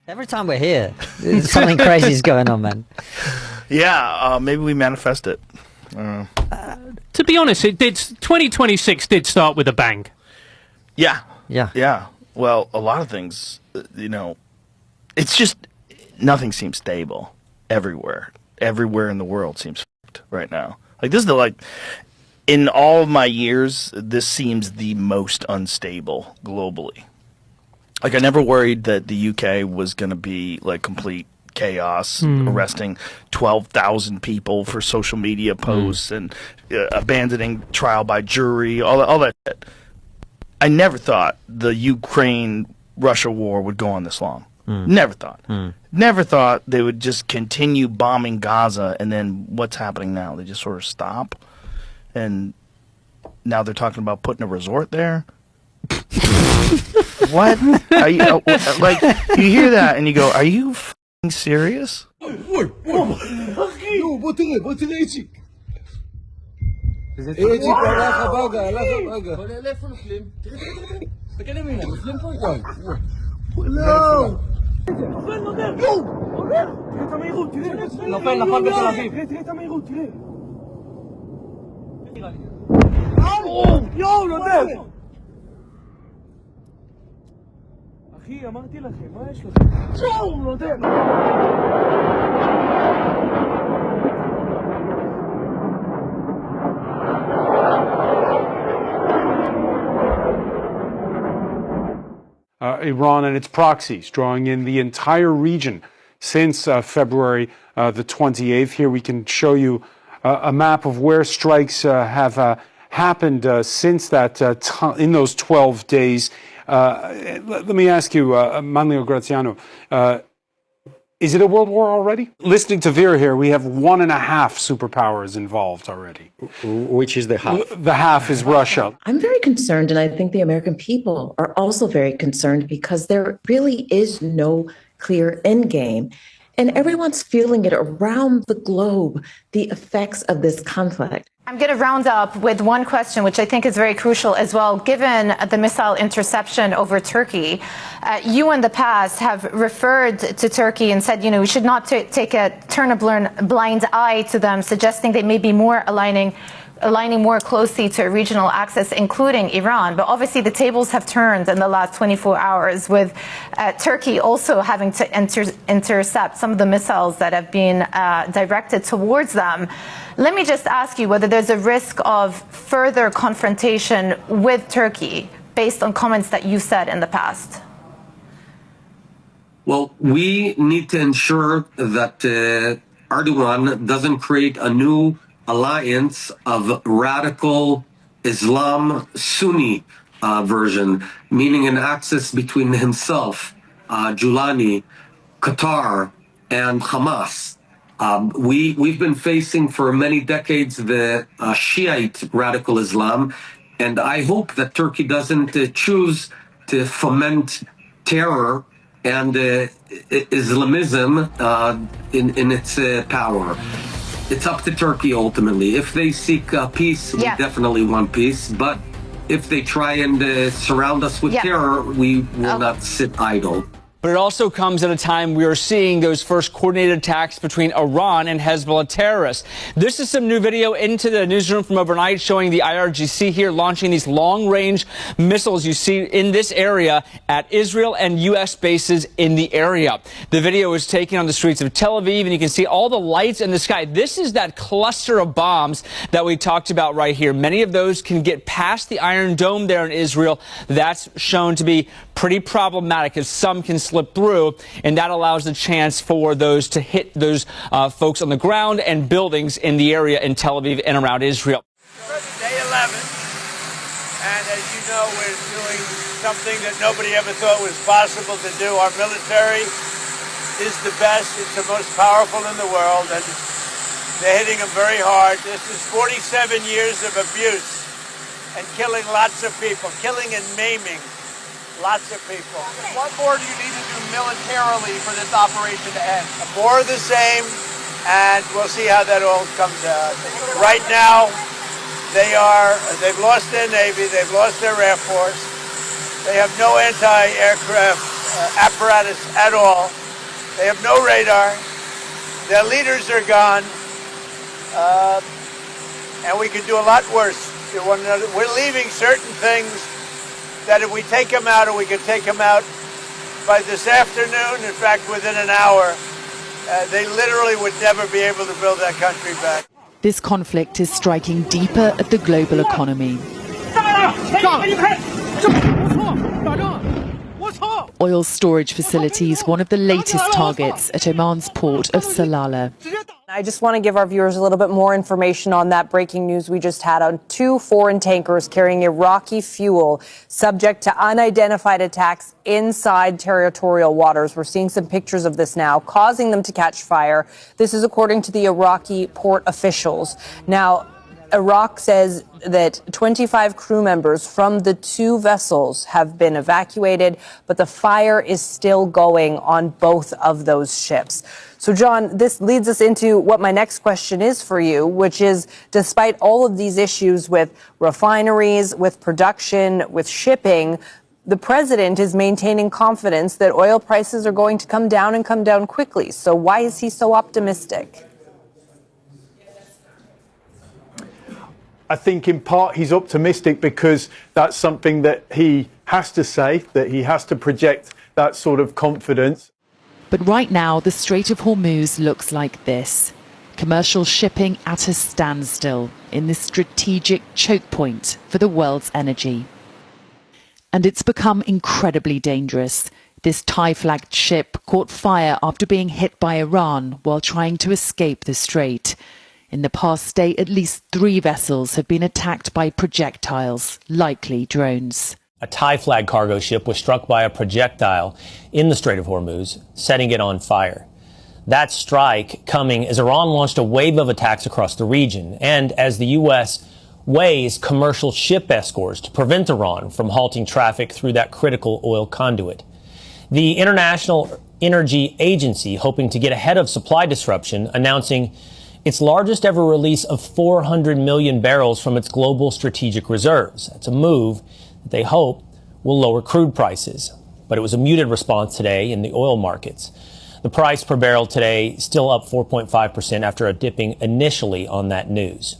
Every time we're here, something crazy is going on, man. Yeah, maybe we manifest it. To be honest, 2026 did start with a bang. Yeah. Yeah. Yeah. Well, a lot of things, it's just nothing seems stable everywhere. Everywhere in the world seems fucked right now. Like this is in all of my years, this seems the most unstable globally. Like I never worried that the UK was going to be like complete chaos, arresting 12,000 people for social media posts and abandoning trial by jury, all that shit. I never thought the Ukraine-Russia war would go on this long. Never thought. Never thought they would just continue bombing Gaza, and then what's happening now? They just sort of stop, and now they're talking about putting a resort there. What? Are you, like, you hear that and you go, are you f***ing serious? Iran and its proxies drawing in the entire region since February the 28th. Here we can show you a map of where strikes have happened since that in those 12 days. Let me ask you, Manlio Graziano, is it a world war already? Listening to Vera here, we have 1.5 superpowers involved already. Which is the half? The half is Russia. I'm very concerned, and I think the American people are also very concerned because there really is no clear end game. And everyone's feeling it around the globe, the effects of this conflict. I'm going to round up with one question, which I think is very crucial as well. Given the missile interception over Turkey, you in the past have referred to Turkey and said, we should not turn a blind eye to them, suggesting they may be more aligning more closely to a regional axis, including Iran. But obviously the tables have turned in the last 24 hours with Turkey also having to intercept some of the missiles that have been directed towards them. Let me just ask you whether there's a risk of further confrontation with Turkey based on comments that you said in the past. Well, we need to ensure that Erdogan doesn't create a new alliance of radical Islam Sunni version, meaning an axis between himself, Julani, Qatar, and Hamas. We've been facing for many decades the Shiite radical Islam, and I hope that Turkey doesn't choose to foment terror and Islamism in its power. It's up to Turkey ultimately. If they seek peace, we definitely want peace. But if they try and surround us with terror, we will not sit idle. But it also comes at a time we are seeing those first coordinated attacks between Iran and Hezbollah terrorists. This is some new video into the newsroom from overnight showing the IRGC here launching these long-range missiles you see in this area at Israel and U.S. bases in the area. The video is taken on the streets of Tel Aviv, and you can see all the lights in the sky. This is that cluster of bombs that we talked about right here. Many of those can get past the Iron Dome there in Israel. That's shown to be pretty problematic as some can slip through, and that allows the chance for those to hit those folks on the ground and buildings in the area in Tel Aviv and around Israel. Day 11, and as you know, we're doing something that nobody ever thought was possible to do. Our military is the best, it's the most powerful in the world, and they're hitting them very hard. This is 47 years of abuse and killing lots of people, killing and maiming lots of people. What more do you need to do militarily for this operation to end? More of the same, and we'll see how that all comes out. Right now, they've lost their Navy, they've lost their Air Force, they have no anti-aircraft apparatus at all. They have no radar. Their leaders are gone. And we could do a lot worse to one another. We're leaving certain things that if we take them out, or we could take them out by this afternoon, in fact, within an hour, they literally would never be able to build that country back. This conflict is striking deeper at the global economy. Oil storage facilities, one of the latest targets at Oman's port of Salalah. I just want to give our viewers a little bit more information on that breaking news we just had on 2 foreign tankers carrying Iraqi fuel subject to unidentified attacks inside territorial waters. We're seeing some pictures of this now, causing them to catch fire. This is according to the Iraqi port officials. Now, Iraq says that 25 crew members from the 2 vessels have been evacuated, but the fire is still going on both of those ships. So, John, this leads us into what my next question is for you, which is, despite all of these issues with refineries, with production, with shipping, the president is maintaining confidence that oil prices are going to come down and come down quickly. So why is he so optimistic? I think in part he's optimistic because that's something that he has to say, that he has to project that sort of confidence. But right now, the Strait of Hormuz looks like this. Commercial shipping at a standstill in this strategic choke point for the world's energy. And it's become incredibly dangerous. This Thai-flagged ship caught fire after being hit by Iran while trying to escape the strait. In the past day, at least 3 vessels have been attacked by projectiles, likely drones. A Thai-flagged cargo ship was struck by a projectile in the Strait of Hormuz, setting it on fire. That strike coming as Iran launched a wave of attacks across the region, and as the U.S. weighs commercial ship escorts to prevent Iran from halting traffic through that critical oil conduit. The International Energy Agency, hoping to get ahead of supply disruption, announcing its largest ever release of 400 million barrels from its global strategic reserves. That's a move that they hope will lower crude prices. But it was a muted response today in the oil markets. The price per barrel today still up 4.5% after a dipping initially on that news.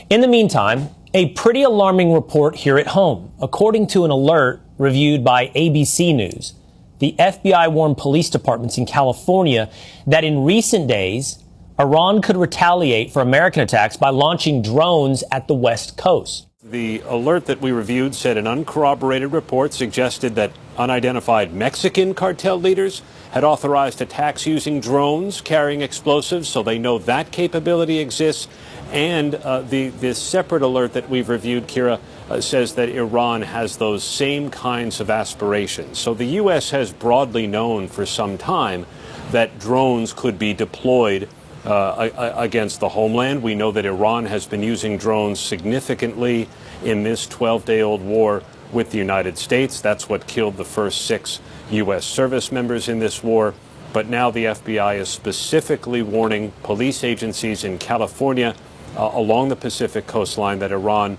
In the meantime, a pretty alarming report here at home. According to an alert reviewed by ABC News, the FBI warned police departments in California that in recent days, Iran could retaliate for American attacks by launching drones at the West Coast. The alert that we reviewed said an uncorroborated report suggested that unidentified Mexican cartel leaders had authorized attacks using drones carrying explosives, so they know that capability exists. And this separate alert that we've reviewed, Kira, says that Iran has those same kinds of aspirations. So the U.S. has broadly known for some time that drones could be deployed against the homeland. We know that Iran has been using drones significantly in this 12-day-old war with the United States. That's what killed the first 6 U.S. service members in this war. But now the FBI is specifically warning police agencies in California along the Pacific coastline that Iran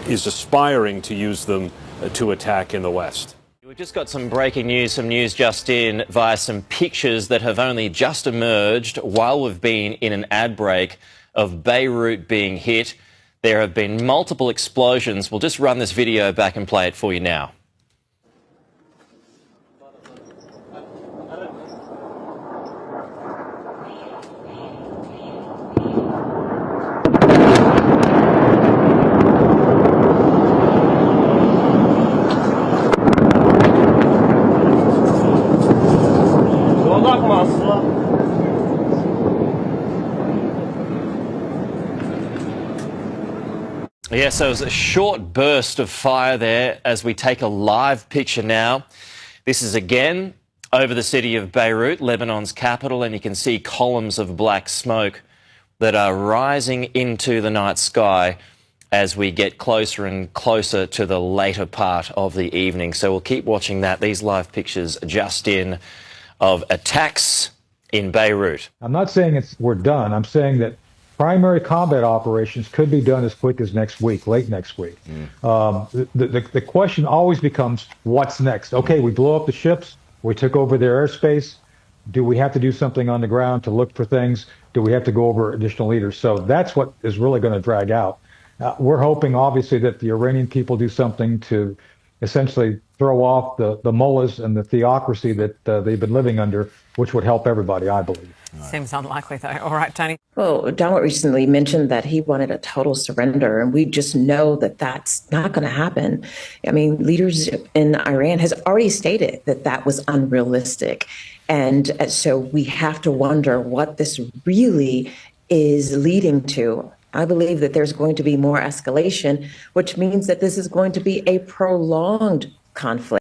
is aspiring to use them to attack in the West. We've just got some breaking news, some news just in via some pictures that have only just emerged while we've been in an ad break of Beirut being hit. There have been multiple explosions. We'll just run this video back and play it for you now. Yeah, so it was a short burst of fire there as we take a live picture now. This is again over the city of Beirut, Lebanon's capital, and you can see columns of black smoke that are rising into the night sky as we get closer and closer to the later part of the evening. So we'll keep watching that. These live pictures just in of attacks in Beirut. I'm not saying we're done. I'm saying that primary combat operations could be done as quick as next week, late next week. The question always becomes, what's next? Okay, we blow up the ships. We took over their airspace. Do we have to do something on the ground to look for things? Do we have to go over additional leaders? So that's what is really going to drag out. We're hoping, obviously, that the Iranian people do something to essentially throw off the mullahs and the theocracy that they've been living under, which would help everybody, I believe. Seems unlikely, though. All right, Tony. Well, Donald recently mentioned that he wanted a total surrender, and we just know that that's not going to happen. I mean, leaders in Iran has already stated that that was unrealistic. And so we have to wonder what this really is leading to. I believe that there's going to be more escalation, which means that this is going to be a prolonged conflict.